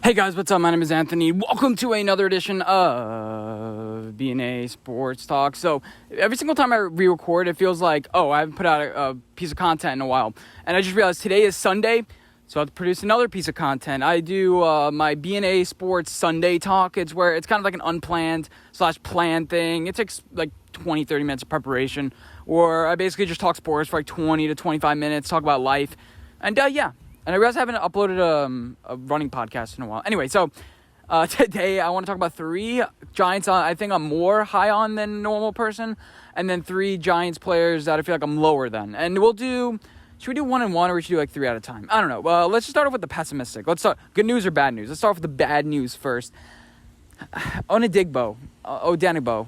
Hey guys, what's up? My name is Anthony. Welcome to another edition of BNA Sports Talk. So every single time I re-record, it feels like, I haven't put out a piece of content in a while. And I just realized today is Sunday, so I have to produce another piece of content. I do my BNA Sports Sunday Talk. It's where it's kind of like an unplanned / planned thing. It takes like 20, 30 minutes of preparation. Or I basically just talk sports for like 20 to 25 minutes, talk about life. And And I realized I haven't uploaded a running podcast in a while. Anyway, so today I want to talk about 3 Giants I think I'm more high on than a normal person. And then 3 Giants players that I feel like I'm lower than. And should we do 1 and 1 or we should do like 3 at a time? I don't know. Well, let's just start off with the pessimistic. Let's start, good news or bad news? Let's start off with the bad news first. Odenigbo. Odenigbo.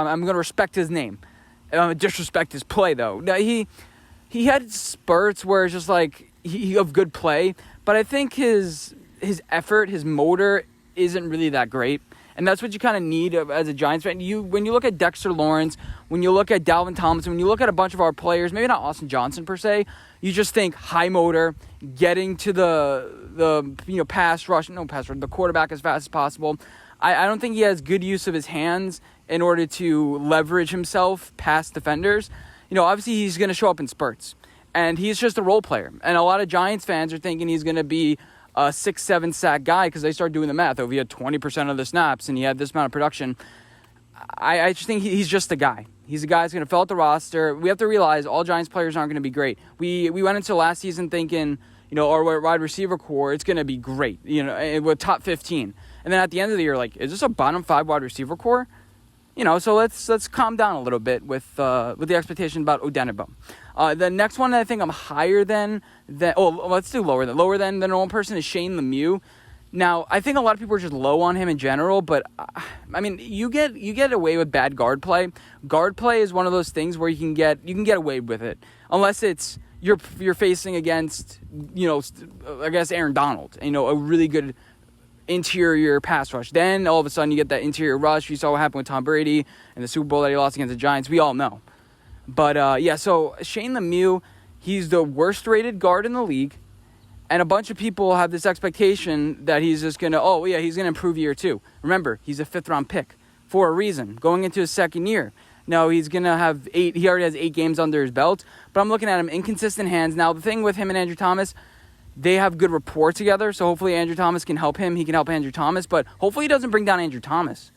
I'm going to respect his name. Disrespect his play, though. Now, He had spurts where it's just like he of good play, but I think his effort, his motor isn't really that great, and that's what you kind of need as a Giants fan. When you look at Dexter Lawrence, when you look at Dalvin Tomlinson, when you look at a bunch of our players, maybe not Austin Johnson per se, you just think high motor, getting to the pass rush, the quarterback as fast as possible. I don't think he has good use of his hands in order to leverage himself past defenders. Obviously he's going to show up in spurts, and he's just a role player. And a lot of Giants fans are thinking he's going to be a 6-7 sack guy because they start doing the math. If he had 20% of the snaps and he had this amount of production, I just think he's just a guy. He's a guy who's going to fill out the roster. We have to realize all Giants players aren't going to be great. We went into last season thinking, our wide receiver core, it's going to be great, with top 15. And then at the end of the year, like, is this a bottom 5 wide receiver core? So let's calm down a little bit with the expectation about Odenigbo. The next one that I think I'm higher than let's do lower than the normal person is Shane Lemieux. Now, I think a lot of people are just low on him in general, but you get away with bad guard play. Guard play is one of those things where you can get away with it, unless it's you're facing against I guess Aaron Donald, a really good interior pass rush. Then all of a sudden you get that interior rush. You saw what happened with Tom Brady in the Super Bowl that he lost against the Giants. We all know. But so Shane Lemieux, he's the worst rated guard in the league, and a bunch of people have this expectation that he's just gonna he's gonna improve year 2. Remember, he's a 5th round pick for a reason, going into his 2nd year. Now he's gonna have 8. He already has 8 games under his belt, but I'm looking at him inconsistent hands. Now the thing with him and Andrew Thomas, they have good rapport together, so hopefully Andrew Thomas can help him. He can help Andrew Thomas, but hopefully he doesn't bring down Andrew Thomas.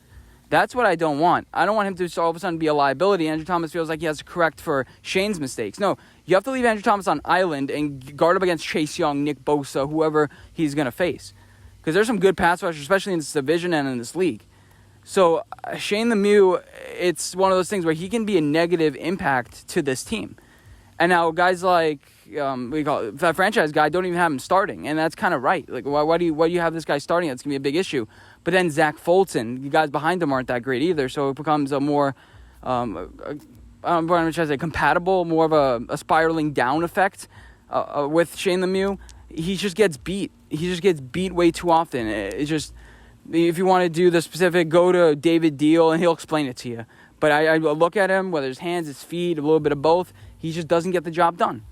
That's what I don't want. I don't want him to all of a sudden be a liability. Andrew Thomas feels like he has to correct for Shane's mistakes. No, you have to leave Andrew Thomas on island and guard up against Chase Young, Nick Bosa, whoever he's going to face. Because there's some good pass rushers, especially in this division and in this league. So Shane Lemieux, it's one of those things where he can be a negative impact to this team. And now guys like that franchise guy don't even have him starting, and that's kind of right. Like, why do you have this guy starting? That's gonna be a big issue. But then Zach Fulton, the guys behind him aren't that great either, so it becomes a more compatible, more of a spiraling down effect with Shane Lemieux. He just gets beat. He just gets beat way too often. It's just, if you want to do the specific, go to David Deal and he'll explain it to you. But I look at him, whether his hands, his feet, a little bit of both, he just doesn't get the job done.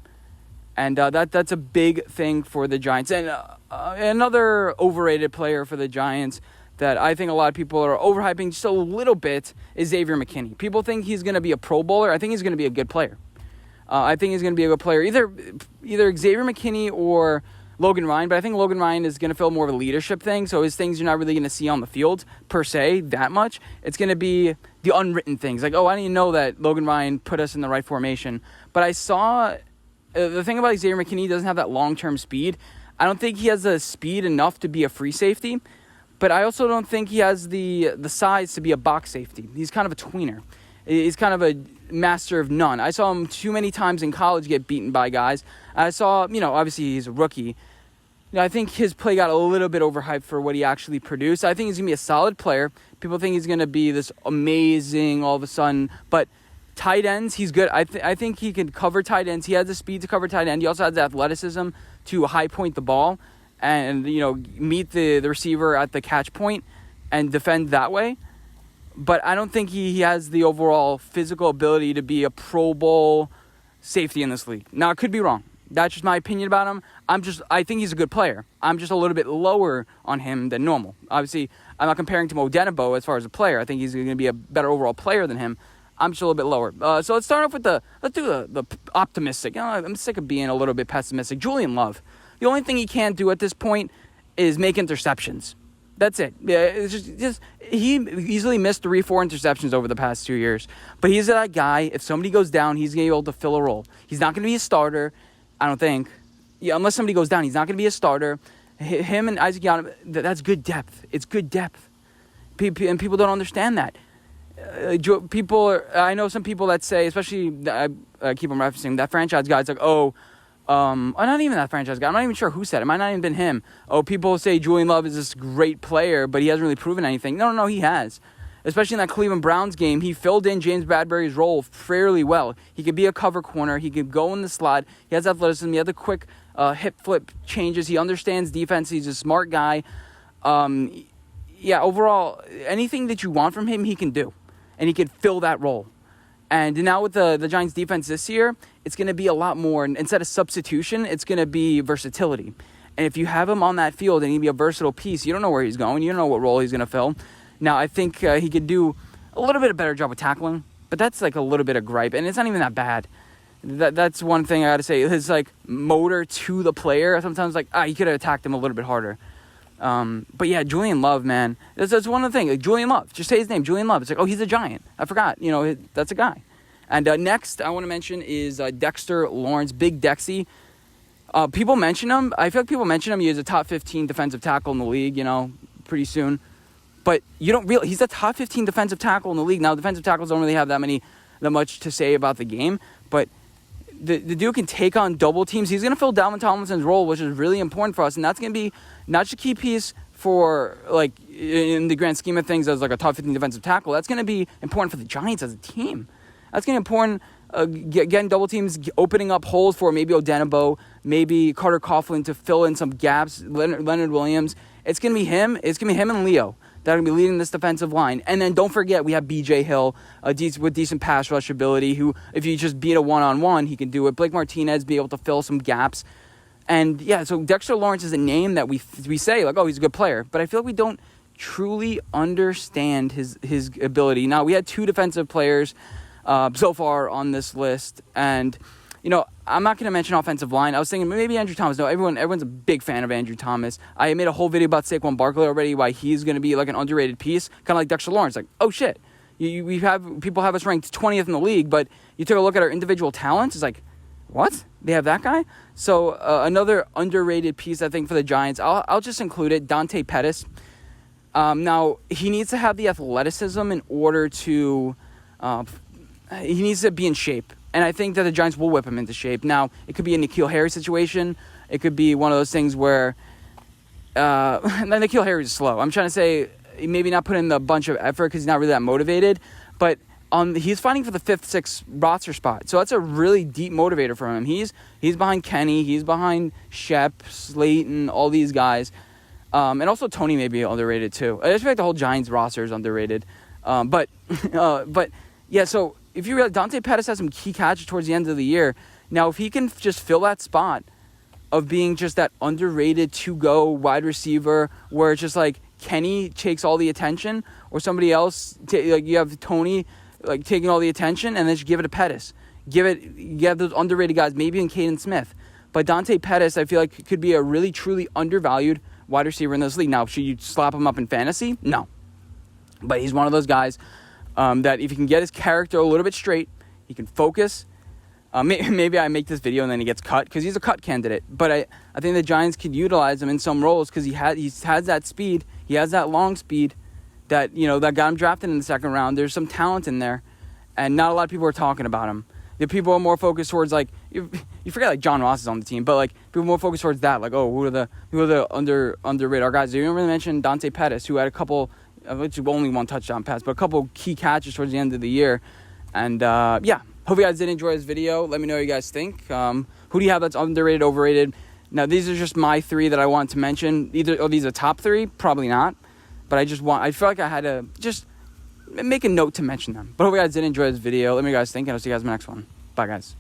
And that's a big thing for the Giants. And another overrated player for the Giants that I think a lot of people are overhyping just a little bit is Xavier McKinney. People think he's going to be a Pro Bowler. I think he's going to be a good player. I think he's going to be a good player. Either Xavier McKinney or Logan Ryan, but I think Logan Ryan is going to fill more of a leadership thing, so his things you're not really going to see on the field, per se, that much. It's going to be the unwritten things, like, I didn't know that Logan Ryan put us in the right formation. But I saw, the thing about Xavier McKinney, he doesn't have that long-term speed. I don't think he has the speed enough to be a free safety, but I also don't think he has the size to be a box safety. He's kind of a tweener. He's kind of a master of none. I saw him too many times in college get beaten by guys. I saw, obviously he's a rookie. I think his play got a little bit overhyped for what he actually produced. I think he's going to be a solid player. People think he's going to be this amazing all of a sudden. But tight ends, he's good. I think he can cover tight ends. He has the speed to cover tight end. He also has the athleticism to high point the ball and, meet the receiver at the catch point and defend that way. But I don't think he has the overall physical ability to be a Pro Bowl safety in this league. Now, I could be wrong. That's just my opinion about him. I think he's a good player. I'm just a little bit lower on him than normal. Obviously, I'm not comparing to Odenigbo as far as a player. I think he's going to be a better overall player than him. I'm just a little bit lower. So let's start off with let's do the optimistic. I'm sick of being a little bit pessimistic. Julian Love. The only thing he can't do at this point is make interceptions. That's it. Yeah, it's just he easily missed 3-4 interceptions over the past 2 years. But he's that guy. If somebody goes down, he's going to be able to fill a role. He's not going to be a starter, I don't think. Yeah, unless somebody goes down, he's not going to be a starter. Him and Isaac Yiannis, that's good depth. It's good depth. And people don't understand that. I know some people that say, especially, I keep on referencing, that franchise guy, it's like, not even that franchise guy. I'm not even sure who said it. It might not even been him. People say Julian Love is this great player, but he hasn't really proven anything. No, he has. Especially in that Cleveland Browns game, he filled in James Bradbury's role fairly well. He could be a cover corner. He could go in the slot. He has athleticism. He has the quick hip flip changes. He understands defense. He's a smart guy. Overall, anything that you want from him, he can do. And he can fill that role. And now with the Giants defense this year, it's going to be a lot more. Instead of substitution, it's going to be versatility. And if you have him on that field and he'd be a versatile piece, you don't know where he's going. You don't know what role he's going to fill. Now, I think he could do a little bit of better job with tackling, but that's like a little bit of gripe, and it's not even that bad. That's one thing I got to say. His like motor to the player, sometimes like, he could have attacked him a little bit harder. But yeah, Julian Love, man. That's one of the things. Like, Julian Love. Just say his name, Julian Love. It's like, he's a Giant. I forgot. That's a guy. And next I want to mention is Dexter Lawrence, Big Dexy. People mention him. I feel like people mention him. He's a top 15 defensive tackle in the league, pretty soon. But you don't realize he's a top 15 defensive tackle in the league. Now, defensive tackles don't really have that much to say about the game. But the dude can take on double teams. He's going to fill Dalvin Tomlinson's role, which is really important for us. And that's going to be not just a key piece for, like, in the grand scheme of things as, like, a top 15 defensive tackle. That's going to be important for the Giants as a team. That's going to be important, getting double teams, opening up holes for maybe Odenigbo, maybe Carter Coughlin to fill in some gaps, Leonard Williams. It's going to be him. It's going to be him and Leo that are going to be leading this defensive line. And then don't forget, we have B.J. Hill with decent pass rush ability, who, if you just beat a one-on-one, he can do it. Blake Martinez be able to fill some gaps. And, yeah, so Dexter Lawrence is a name that we say, like, he's a good player. But I feel like we don't truly understand his ability. Now, we had 2 defensive players so far on this list. And, I'm not going to mention offensive line. I was thinking maybe Andrew Thomas. No, everyone's a big fan of Andrew Thomas. I made a whole video about Saquon Barkley already, why he's going to be like an underrated piece, kind of like Dexter Lawrence. Like, oh shit, people have us ranked 20th in the league, but you took a look at our individual talents. It's like, what? They have that guy? So another underrated piece, I think, for the Giants. I'll just include it, Dante Pettis. Now he needs to have the athleticism in order to. He needs to be in shape. And I think that the Giants will whip him into shape. Now, it could be a N'Keal Harry situation. It could be one of those things where N'Keal Harry is slow. I'm trying to say maybe not put in a bunch of effort because he's not really that motivated. But he's fighting for the 5th, 6th roster spot. So that's a really deep motivator for him. He's behind Kenny. He's behind Shep, Slayton, all these guys. And also Tony may be underrated too. I just feel like the whole Giants roster is underrated. But yeah, so if you realize, Dante Pettis has some key catches towards the end of the year. Now, if he can just fill that spot of being just that underrated to-go wide receiver where it's just like Kenny takes all the attention, or somebody else, like you have Tony like taking all the attention, and then just give it to Pettis. You have those underrated guys, maybe in Caden Smith. But Dante Pettis, I feel like, could be a really, truly undervalued wide receiver in this league. Now, should you slap him up in fantasy? No. But he's one of those guys that if he can get his character a little bit straight, he can focus. Maybe I make this video and then he gets cut because he's a cut candidate. But I think the Giants could utilize him in some roles because he has that speed. He has that long speed that got him drafted in the 2nd round. There's some talent in there, and not a lot of people are talking about him. The people are more focused towards, like, you forget, like, John Ross is on the team, but, like, people are more focused towards that. Like, who are the under radar guys? You didn't really mention Dante Pettis, who had a couple, which only one touchdown pass, but a couple key catches towards the end of the year. And, yeah, hope you guys did enjoy this video. Let me know what you guys think. Who do you have that's underrated, overrated? Now, these are just my 3 that I want to mention. Are these the top 3? Probably not. But I feel like I had to just make a note to mention them. But hope you guys did enjoy this video. Let me know what you guys think, and I'll see you guys in the next one. Bye, guys.